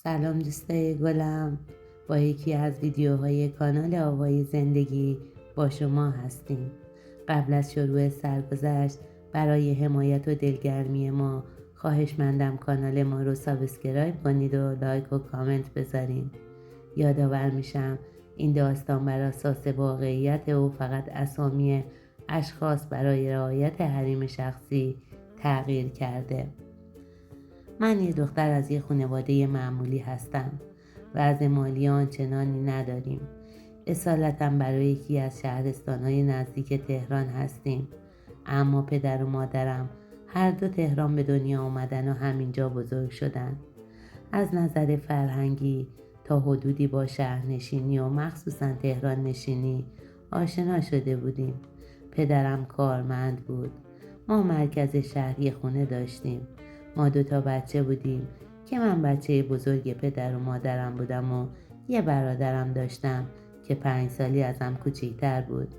سلام دوستای گلم، با یکی از ویدیوهای کانال آوای زندگی با شما هستیم. قبل از شروع سرگذشت برای حمایت و دلگرمی ما خواهشمندم کانال ما رو سابسکرایب کنید و لایک و کامنت بذارین. یادآور میشم این داستان بر اساس واقعیت و فقط اسامی اشخاص برای رعایت حریم شخصی تغییر کرده. من یه دختر از یه خانواده معمولی هستم. وضع مالی آنچنانی نداریم. اصالتاً برای یکی از شهرستانهای نزدیک تهران هستیم. اما پدر و مادرم هر دو تهران به دنیا آمدن و همینجا بزرگ شدن. از نظر فرهنگی تا حدودی با شهرنشینی و مخصوصاً تهران نشینی آشنا شده بودیم. پدرم کارمند بود. ما مرکز شهری خونه داشتیم. ما 2 بچه بودیم که من بچه بزرگ پدر و مادرم بودم و یه برادرم داشتم که 5 سالی ازم کوچیک‌تر بود.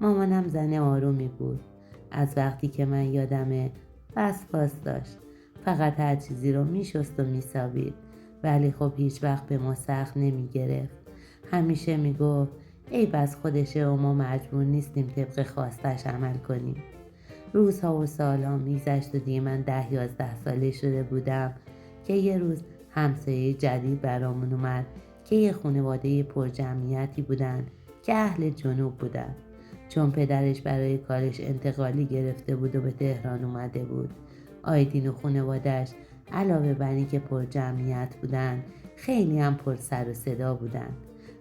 مامانم زن آرومی بود. از وقتی که من یادمه وسواس داشت. فقط هر چیزی رو میشست و میسابید، ولی خب هیچ وقت به ما سخت نمیگرفت. همیشه میگفت ای بس خودشه و ما مجبور نیستیم طبق خواستش عمل کنیم. روزها و سالها میگذشت و دیگه من 10-11 ساله شده بودم که یه روز همسایه جدید برامون اومد که یه خانواده پر جمعیتی بودن که اهل جنوب بودن. چون پدرش برای کارش انتقالی گرفته بود و به تهران اومده بود. آیدین و خانواده‌اش علاوه بر این که پر جمعیت بودن خیلی هم پر سر و صدا بودن.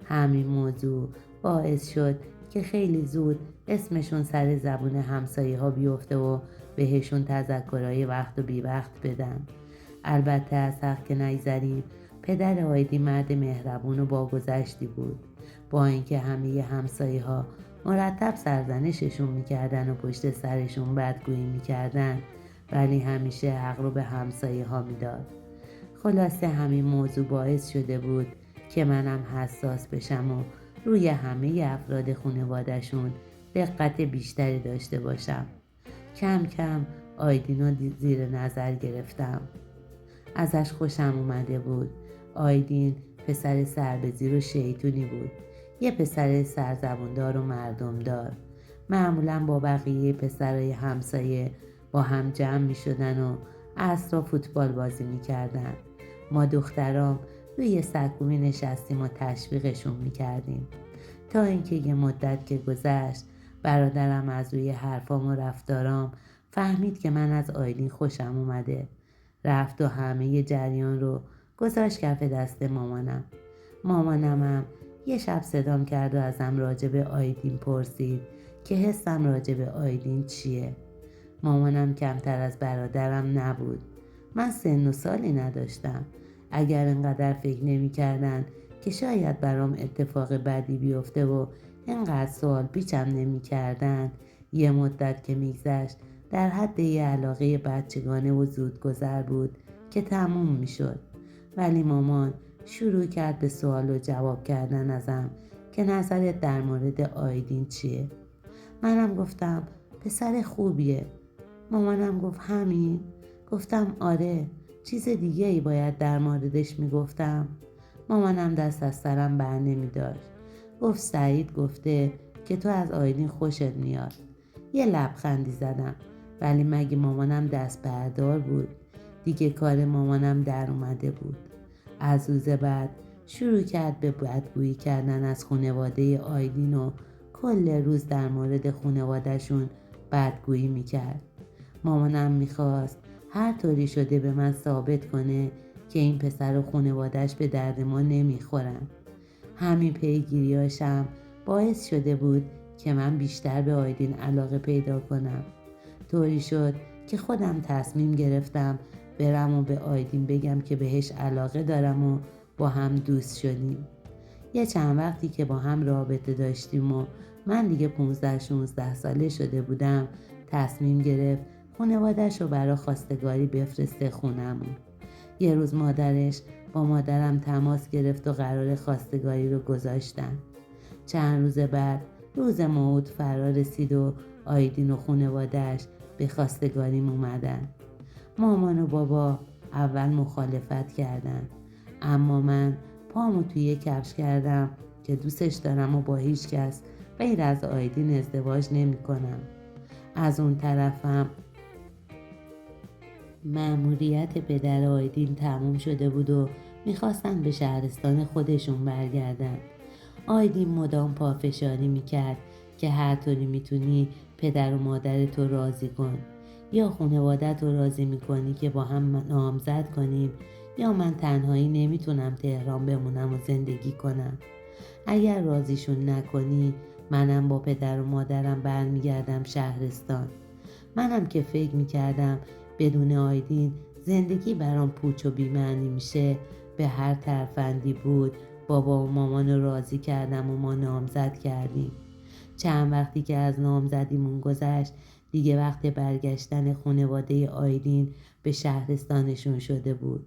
همین موضوع باعث شد که خیلی زود اسمشون سر زبون همسایه ها بیفته و بهشون تذکرهای وقت و بی وقت بدن. البته از حق که نگذریم، پدر آیدی مرد مهربون و باگذشتی بود. با اینکه همه همسایه ها مرتب سرزنششون میکردن و پشت سرشون بدگویی میکردن، ولی همیشه حق رو به همسایه ها میداد. خلاصه همین موضوع باعث شده بود که منم حساس بشم و روی همه افراد خانواده‌شون دقت بیشتری داشته باشم. کم کم آیدین رو زیر نظر گرفتم. ازش خوشم اومده بود. آیدین پسر سربزیر و شیطونی بود. یه پسر سرزبوندار و مردمدار. معمولا با بقیه پسرای همسایه با هم جمع می شدن و عصرها فوتبال بازی می کردن. ما دخترام روی سکو می نشستیم و تشویقشون می کردیم. تا اینکه یه مدت که گذشت، برادرم از روی حرفام و رفتارام فهمید که من از آیدین خوشم اومده. رفت و همه جریان رو گذاشت کف دست مامانم. مامانم یه شب صدام کرد و ازم راجع به آیدین پرسید که حسم راجع به آیدین چیه. مامانم کمتر از برادرم نبود. من سن و سالی نداشتم. اگر انقدر فکر نمی کردن که شاید برام اتفاق بدی بیفته و اینقدر سوال پیچم نمی کردن، یه مدت که میگذشت در حد یه علاقه بچگانه و زودگذر بود که تموم می شد. ولی مامان شروع کرد به سوال و جواب کردن ازم که نظرت در مورد آیدین چیه؟ منم گفتم پسر خوبیه. مامانم گفت همین؟ گفتم آره، چیز دیگه ای باید در موردش میگفتم. مامانم دست از سرم بر نمی داشت. گفت سعید گفته که تو از آیدین خوشت میاد. یه لبخندی زدم، ولی مگه مامانم دست بردار بود؟ دیگه کار مامانم در اومده بود. از روز بعد شروع کرد به بدگویی کردن از خانواده آیدین و کل روز در مورد خانوادهشون بدگویی میکرد. مامانم میخواست هر طوری شده به من ثابت کنه که این پسر و خانوادهش به درد ما نمیخورن. همین پیگیریاشم باعث شده بود که من بیشتر به آیدین علاقه پیدا کنم. طوری شد که خودم تصمیم گرفتم برم و به آیدین بگم که بهش علاقه دارم و با هم دوست شدیم. یه چند وقتی که با هم رابطه داشتیم و من دیگه 15-16 ساله شده بودم، تصمیم گرفت خانواده‌ش رو برای خواستگاری بفرسته خونمون. یه روز مادرش با مادرم تماس گرفت و قرار خواستگاری رو گذاشتن. چند روز بعد روز موعود فرا رسید و آیدین و خانواده‌اش به خواستگاریم اومدن. مامان و بابا اول مخالفت کردن، اما من پامو توی کفش کردم که دوستش دارم و با هیچ کس غیر از آیدین ازدواج نمی کنم. از اون طرفم مأموریت پدر آیدین تموم شده بود و میخواستن به شهرستان خودشون برگردن. آیدین مدام پافشاری میکرد که هر طوری میتونی پدر و مادرت رو راضی کن، یا خانوادت رو راضی میکنی که با هم نامزد کنیم، یا من تنهایی نمیتونم تهران بمونم و زندگی کنم. اگر راضیشون نکنی منم با پدر و مادرم برمیگردم شهرستان. منم که فکر میکردم بدون آیدین زندگی برام پوچ و بی‌معنی میشه، به هر ترفندی بود بابا و مامان رو راضی کردم و ما نامزد کردیم. چند وقتی که از نامزدیمون گذشت دیگه وقت برگشتن خانواده آیدین به شهرستانشون شده بود.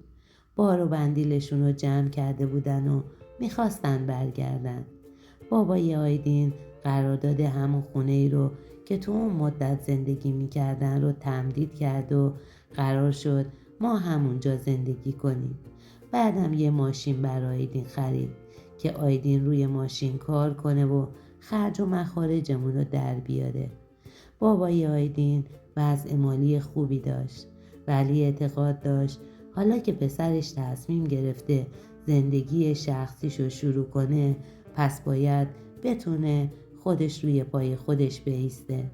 بار و بندیلشون رو جمع کرده بودن و میخواستن برگردن. بابای آیدین قرارداد همون خونه ای رو که تو اون مدت زندگی میکردن رو تمدید کرد و قرار شد ما همونجا زندگی کنیم. بعدم یه ماشین برای آیدین خرید که آیدین روی ماشین کار کنه و خرج و مخارجمون رو در بیاره. بابای آیدین وضع مالی خوبی داشت، ولی اعتقاد داشت حالا که پسرش تصمیم گرفته زندگی شخصیش رو شروع کنه، پس باید بتونه خودش روی پای خودش بایسته.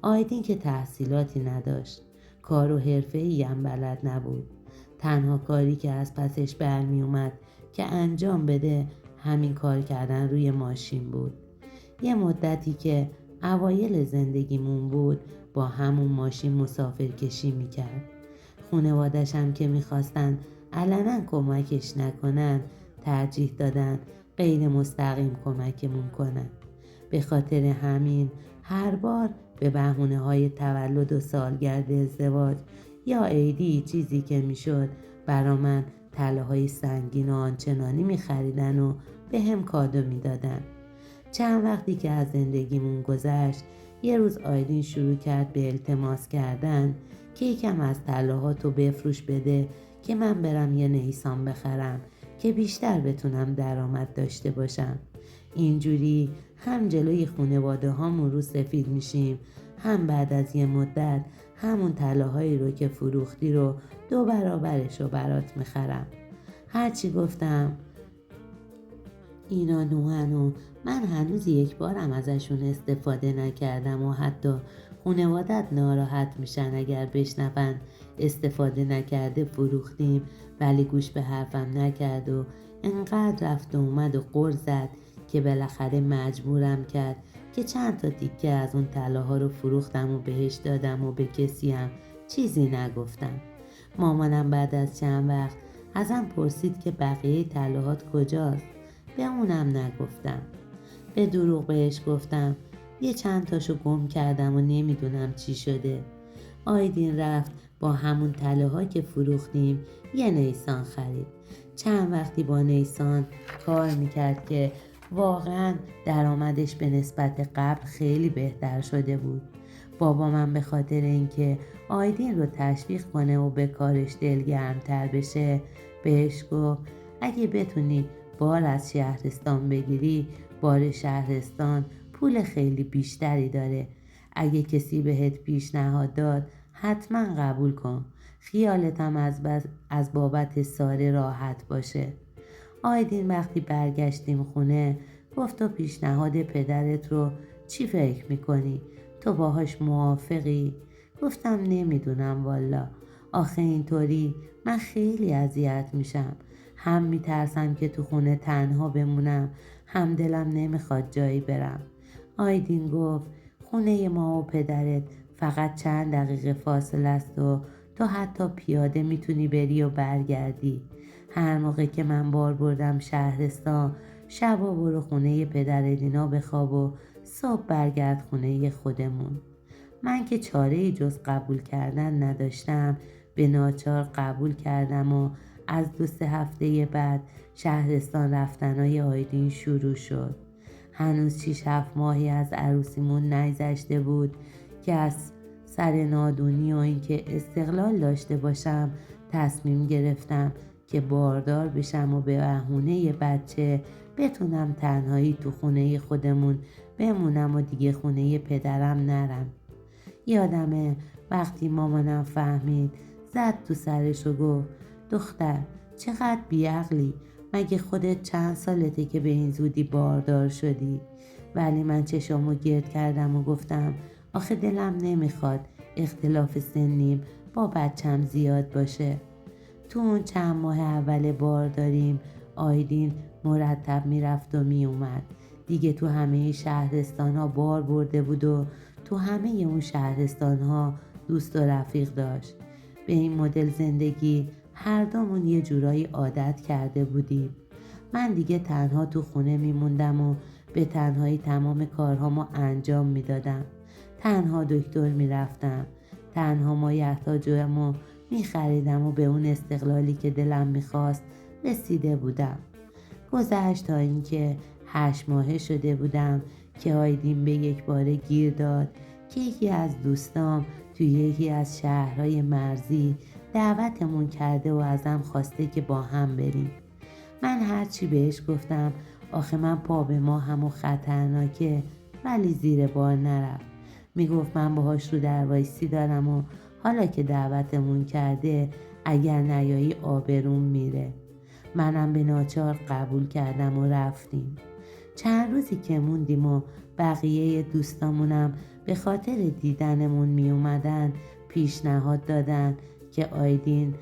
آیدین که تحصیلاتی نداشت، کار و حرفه‌ای هم بلد نبود. تنها کاری که از پسش برمی اومد که انجام بده همین کار کردن روی ماشین بود. یه مدتی که اوایل زندگیمون بود با همون ماشین مسافر کشی میکرد. خانوادش هم که میخواستن علنا کمکش نکنن، ترجیح دادن غیر مستقیم کمکمون کنن. به خاطر همین هر بار به بهونه‌های تولد و سالگرد ازدواج یا عیدی چیزی که میشد برا من طلاهای سنگین و آنچنانی میخریدن و به هم کادو میدادن. چند وقتی که از زندگیمون گذشت یه روز آیدین شروع کرد به التماس کردن که یکم از طلاهاتو بفروش بده که من برم یه نیسان بخرم که بیشتر بتونم درآمد داشته باشم. اینجوری هم جلوی خانواده هامون رو سفید میشیم، هم بعد از یه مدت همون طلاهایی رو که فروختی رو 2 برابرش رو برات میخرم. هرچی گفتم اینا نوعن و من هنوز یک بارم ازشون استفاده نکردم و حتی خانوادت ناراحت میشن اگر بشنون استفاده نکرده فروختیم، ولی گوش به حرفم نکرد و انقدر رفت و اومد و غر زد که بالاخره مجبورم کرد که چند تا تیکه از اون طلاها رو فروختم و بهش دادم و به کسی هم چیزی نگفتم. مامانم بعد از چند وقت ازم پرسید که بقیه طلاهات کجاست؟ به اونم نگفتم. به دروغ بهش گفتم یه چند تاشو گم کردم و نمیدونم چی شده. آیدین رفت با همون طلاها که فروختیم یه نیسان خرید. چند وقتی با نیسان کار میکرد که واقعا درآمدش به نسبت قبل خیلی بهتر شده بود. بابا من به خاطر اینکه آیدین رو تشویق کنه و به کارش دلگرمتر بشه بهش گفت اگه بتونی بار از شهرستان بگیری، بار شهرستان پول خیلی بیشتری داره. اگه کسی بهت پیشنهاد داد حتما قبول کن. خیالتم از بابت ساره راحت باشه. آیدین وقتی برگشتیم خونه گفت تو پیشنهاد پدرت رو چی فکر میکنی؟ تو باهاش موافقی؟ گفتم نمیدونم والا. آخه اینطوری من خیلی اذیت میشم. هم میترسم که تو خونه تنها بمونم، هم دلم نمیخواد جایی برم. آیدین گفت خونه ما و پدرت فقط چند دقیقه فاصله است و تو حتی پیاده میتونی بری و برگردی. هر موقع که من بار بردم شهرستان شبا برو خونه پدر دینا بخواب و صبح برگرد خونه خودمون. من که چاره‌ای جز قبول کردن نداشتم، به ناچار قبول کردم و از 2-3 هفته بعد شهرستان رفتنای آیدین شروع شد. هنوز 6-7 ماهی از عروسیمون نگذشته بود که از سر نادونی و اینکه استقلال داشته باشم تصمیم گرفتم که باردار بشم و به بهونه بچه بتونم تنهایی تو خونه خودمون بمونم و دیگه خونه پدرم نرم. یادمه وقتی مامانم فهمید زد تو سرش و گفت دختر چقدر بیعقلی، مگه خودت چند سالته که به این زودی باردار شدی؟ ولی من چشامو گرد کردم و گفتم آخه دلم نمیخواد اختلاف سنیم با بچم زیاد باشه. تو اون چند ماه اول بارداریم آیدین مرتب میرفت و میومد. دیگه تو همه شهرستان ها بار برده بود و تو همه اون شهرستان ها دوست و رفیق داشت. به این مدل زندگی هر دومون یه جورایی عادت کرده بودیم. من دیگه تنها تو خونه میموندم و به تنهایی تمام کارهامو انجام میدادم. تنها دکتر میرفتم، تنها مایحتاجمو میخریدم و به اون استقلالی که دلم میخواست رسیده بودم. گذشت تا اینکه 8 ماهه شده بودم که آیدین به یک باره گیر داد که یکی از دوستام توی یکی از شهرهای مرزی دعوتمون کرده و ازم خواسته که با هم بریم. من هرچی بهش گفتم آخه من پا به ماهم و خطرناکه، ولی زیر بار نرفت. میگفت من باهاش رو در وایسی دارم و حالا که دعوتمون کرده اگر نیایی آبروم میره. منم به ناچار قبول کردم و رفتیم. چند روزی که موندیم و بقیه دوستامونم به خاطر دیدنمون می اومدن پیشنهاد دادن که آیدین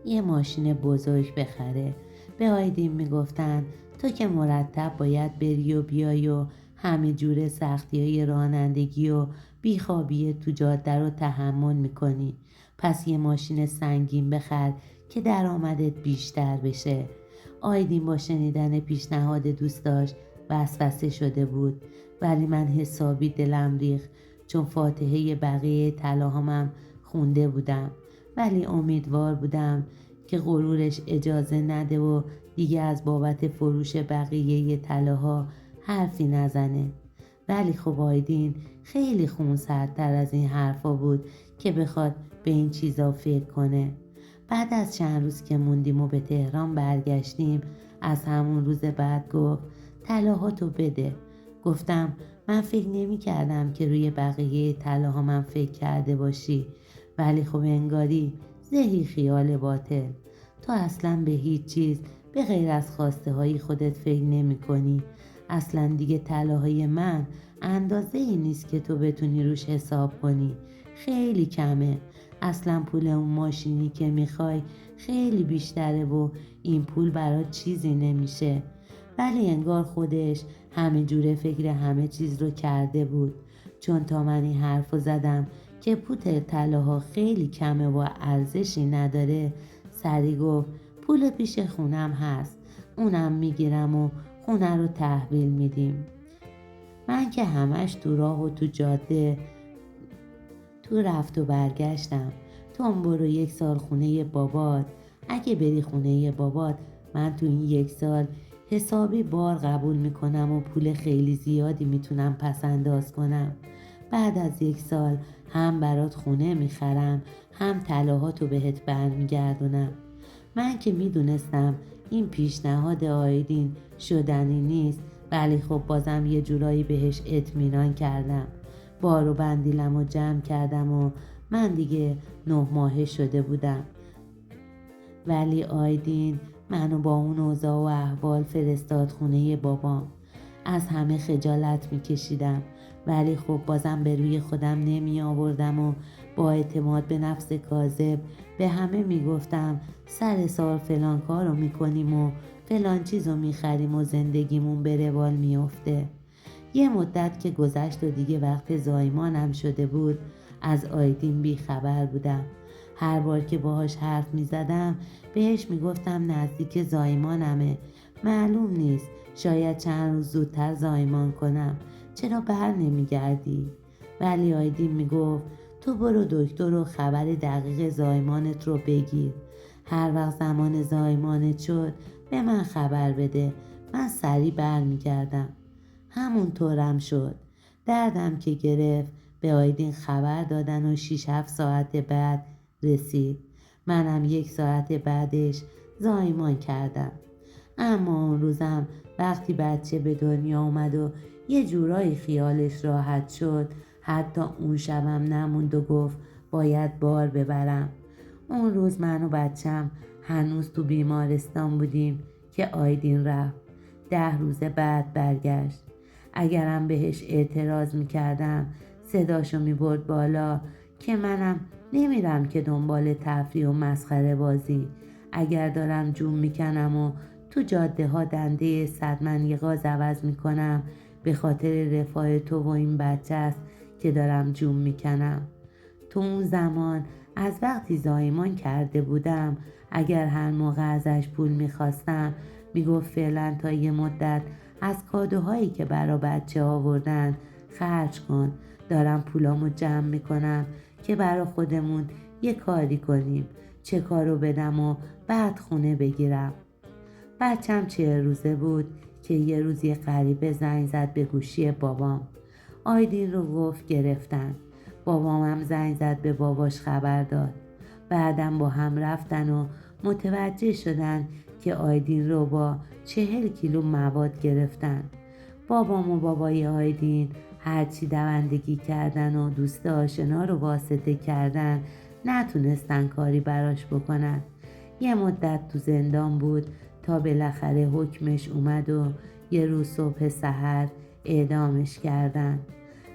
یه ماشین بزرگ بخره. به آیدین میگفتن تو که مرتب باید بری و بیای و همه جور سختی‌های رانندگی و بیخوابی تو جاده رو تحمل میکنی، پس یه ماشین سنگین بخر که درآمدت بیشتر بشه. آیدین با شنیدن پیشنهاد دوستاش وسوسه شده بود، ولی من حسابی دلم ریخت چون فاتحه بقیه طلاهامم خونده بودم، ولی امیدوار بودم که غرورش اجازه نده و دیگه از بابت فروش بقیه طلاها حرفی نزنه. ولی خب آیدین خیلی خونسردتر از این حرفا بود که بخواد به این چیزا فکر کنه. بعد از چند روز که موندیم و به تهران برگشتیم از همون روز بعد گفت طلاهاتو بده. گفتم من فکر نمی کردم که روی بقیه طلاها من فکر کرده باشی، ولی خب انگاری زهی خیال باطل. تو اصلا به هیچ چیز به غیر از خواسته های خودت فکر نمی کنی. اصلا دیگه طلاهای من اندازه ای نیست که تو بتونی روش حساب کنی، خیلی کمه. اصلا پول اون ماشینی که میخوای خیلی بیشتره و این پول برات چیزی نمیشه. ولی انگار خودش همه جوره فکر همه چیز رو کرده بود، چون تا من این حرفو زدم که پول طلاها خیلی کمه و ارزشی نداره، سری گفت پول پیش خونم هست، اونم میگیرم و خونه رو تحویل میدیم. من که همش تو راه و تو جاده تو رفت و برگشتم. تو هم برو 1 سال خونه بابات. اگه بری خونه بابات من تو این 1 سال حسابی بار قبول میکنم و پول خیلی زیادی میتونم پس انداز کنم. بعد از 1 سال هم برات خونه میخرم هم طلاهاتو بهت برمیگردونم. من که میدونستم این پیشنهاد آیدین شدنی نیست، ولی خب بازم یه جورایی بهش اطمینان کردم. بار و بندیلم و جمع کردم و من دیگه 9 ماهه شده بودم. ولی آیدین منو با اون اوضاع و احوال فرستاد خونه بابام. از همه خجالت میکشیدم، ولی خب بازم به روی خودم نمی آوردم و با اعتماد به نفس کاذب به همه میگفتم سر سال فلان کارو میکنیم و فلان چیزو میخریم و زندگیمون به روال میفته. یه مدت که گذشت و دیگه وقت زایمانم شده بود از آیدین بی خبر بودم. هر بار که باهاش حرف می زدم بهش می گفتم نزدیک زایمانمه، معلوم نیست شاید چند روز زودتر زایمان کنم، چرا بر نمی گردی؟ ولی آیدین می گفت تو برو دکتر و خبر دقیق زایمانت رو بگیر، هر وقت زمان زایمانت شد به من خبر بده، من سریع بر می گردم. همونطورم شد. دردم که گرفت به آیدین خبر دادن و 6-7 ساعت بعد رسید. منم 1 ساعت بعدش زایمان کردم. اما اون روزم وقتی بچه به دنیا اومد و یه جورایی خیالش راحت شد، حتی اون شبم نموند و گفت باید بار ببرم. اون روز من و بچم هنوز تو بیمارستان بودیم که آیدین رفت. 10 روز بعد برگشت. اگرم بهش اعتراض میکردم صداشو میبرد بالا که منم نمیرم که دنبال تفریح و مسخره بازی. اگر دارم جون میکنم و تو جاده ها دنده 100 منی غاز عوض میکنم، به خاطر رفاه تو و این بچه است که دارم جون میکنم. تو اون زمان از وقتی زایمان کرده بودم، اگر هر موقع ازش پول میخواستم میگفت فعلا تا یه مدت از کادوهایی که برا بچه آوردن خرج کن، دارم پولامو جمع میکنم که برا خودمون یه کاری کنیم. چه کارو بدم و بعد خونه بگیرم. بچم 40 روزه بود که یه روز یه غریبه زنگ زد به گوشی بابام. آیدین رو گفت گرفتن. بابامم زنگ زد به باباش خبر داد. بعدم با هم رفتن و متوجه شدن که آیدین رو با 40 کیلو مواد گرفتن. بابام و بابای آیدین هرچی دوندگی کردن و دوست آشنا رو واسطه کردن نتونستن کاری براش بکنن. یه مدت تو زندان بود تا بالاخره حکمش اومد و یه روز صبح سحر اعدامش کردن.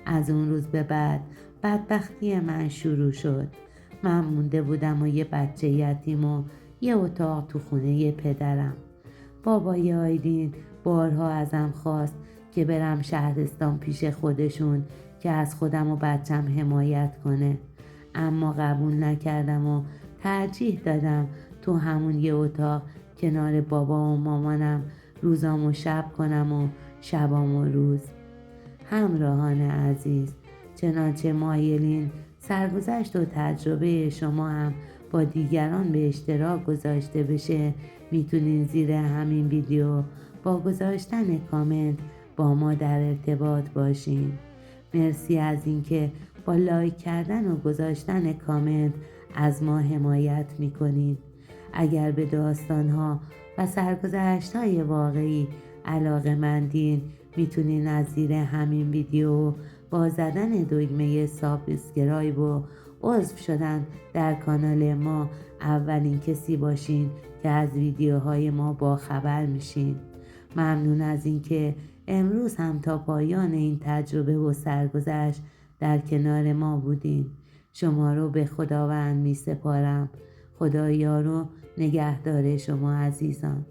از اون روز به بعد بدبختی من شروع شد. من مونده بودم و یه بچه یتیم و یه اتاق تو خونه پدرم. بابای آیدین بارها ازم خواست که برم شهرستان پیش خودشون که از خودم و بچم حمایت کنه، اما قبول نکردم و ترجیح دادم تو همون یه اتاق کنار بابا و مامانم روزامو شب کنم و شبامو روز. همراهان عزیز، چنانچه مایلین سرگذشت و تجربه شما هم با دیگران به اشتراک گذاشته بشه، میتونین زیر همین ویدیو با گذاشتن کامنت با ما در ارتباط باشین. مرسی از اینکه با لایک کردن و گذاشتن کامنت از ما حمایت میکنین. اگر به داستانها و سرگذشت‌های واقعی علاقه‌مندین، میتونین از زیر همین ویدیو با زدن دکمه سابسکرایب و عضو شدن در کانال ما اولین کسی باشین که از ویدیوهای ما با خبر میشین. ممنون از اینکه امروز هم تا پایان این تجربه و سرگذشت در کنار ما بودین. شما رو به خداوند می سپارم. خدا یار و نگهدار شما عزیزان.